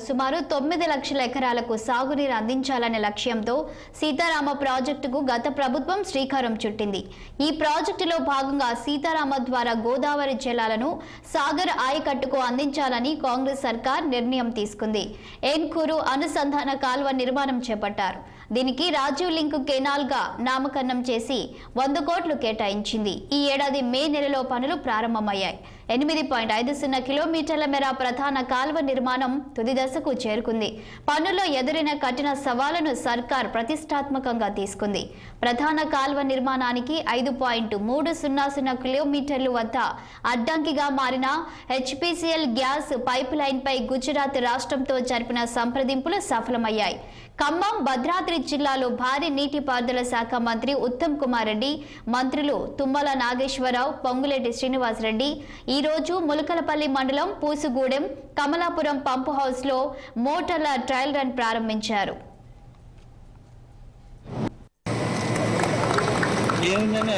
సుమారు 9 లక్షల ఎకరాలకు సాగునీరు అందించాలనే లక్ష్యంతో సీతారామ ప్రాజెక్టుకు గత ప్రభుత్వం శ్రీకారం చుట్టింది. ఈ ప్రాజెక్టులో భాగంగా సీతారామ ద్వారా గోదావరి జలాలను సాగర్ ఆయకట్టుకు అందించాలని కాంగ్రెస్ సర్కార్ నిర్ణయం తీసుకుంది. ఏన్కూరు అనుసంధాన కాల్వ నిర్మాణం చేపట్టారు. దీనికి రాజీవ్ లింక్ కెనాల్ గా నామకరణం చేసి 100 కోట్లు కేటాయించింది. ఈ ఏడాది మే నెలలో పనులు ప్రారంభమయ్యాయి. 8.50 కిలోమీటర్ల మేర ప్రధాన కాల్వ నిర్మాణం తుది దశకు చేరుకుంది. పనుల్లో ఎదురైన కఠిన సవాళ్లను సర్కార్ ప్రతిష్టాత్మకంగా తీసుకుంది. ప్రధాన కాల్వ నిర్మాణానికి 5.300 కిలోమీటర్లు వద్ద అడ్డంకిగా మారిన హెచ్పిసిఎల్ గ్యాస్ పైప్ లైన్ పై గుజరాత్ రాష్ట్రంతో జరిపిన సంప్రదింపులు సఫలమయ్యాయి. ఖమ్మం, భద్రాద్రి జిల్లాలో భారీ నీటిపారుదల శాఖ మంత్రి ఉత్తమ్ కుమార్ రెడ్డి, మంత్రులు తుమ్మల నాగేశ్వరరావు, పొంగులేటి శ్రీనివాసరెడ్డి ఈ రోజు ములకలపల్లి మండలం పూసుగూడెం, కమలాపురం పంపు హౌస్ లో మోటార్ల ట్రయల్ రన్ ప్రారంభించారు. ఏముందని